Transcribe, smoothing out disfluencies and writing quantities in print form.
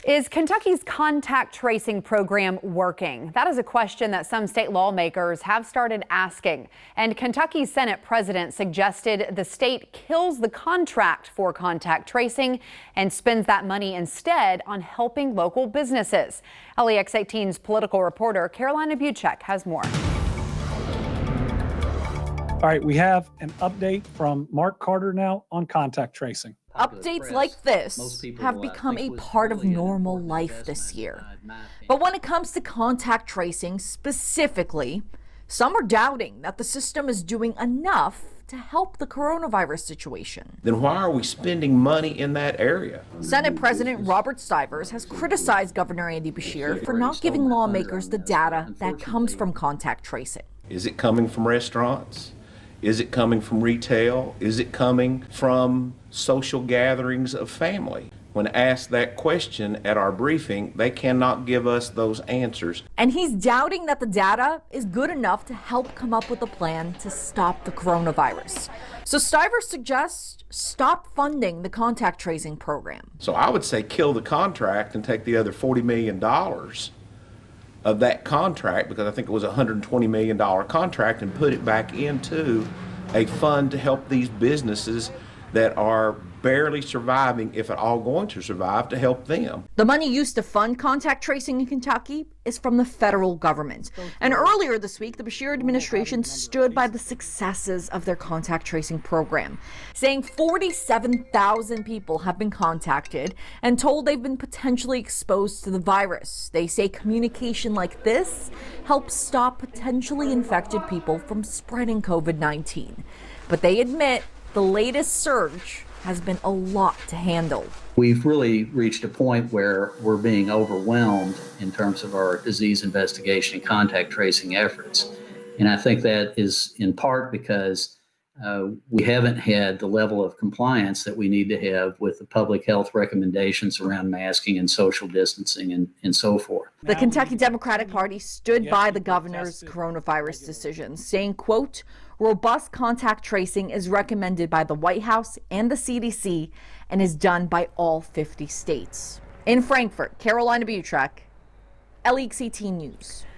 Is Kentucky's contact tracing program working? That is a question that some state lawmakers have started asking. And Kentucky's Senate president suggested the state kills the contract for contact tracing and spends that money instead on helping local businesses. LEX 18's political reporter Carolina Buchek has more. All right, we have an update from Mark Carter now on contact tracing. Updates like this have become a part of normal life this year. But when it comes to contact tracing specifically, some are doubting that the system is doing enough to help the coronavirus situation. Then why are we spending money in that area? Senate President Robert Stivers has criticized Governor Andy Beshear for not giving lawmakers the data that comes from contact tracing. Is it coming from restaurants? Is it coming from retail? Is it coming from social gatherings of family? When asked that question at our briefing, they cannot give us those answers. And he's doubting that the data is good enough to help come up with a plan to stop the coronavirus. So Stivers suggests stop funding the contact tracing program. So I would say kill the contract and take the other $40 million of that contract, because I think it was a $120 million contract, and put it back into a fund to help these businesses that are barely surviving, if at all going to survive, to help them. The money used to fund contact tracing in Kentucky is from the federal government. And earlier this week, the Beshear administration stood by the successes of their contact tracing program, saying 47,000 people have been contacted and told they've been potentially exposed to the virus. They say communication like this helps stop potentially infected people from spreading COVID-19. But they admit the latest surge has been a lot to handle. We've really reached a point where we're being overwhelmed in terms of our disease investigation and contact tracing efforts. And I think that is in part because we haven't had the level of compliance that we need to have with the public health recommendations around masking and social distancing and so forth. The Kentucky Democratic Party stood by the governor's coronavirus decision, saying, quote, robust contact tracing is recommended by the White House and the CDC and is done by all 50 states. In Frankfort, Carolina Buchek, LEX 18 News.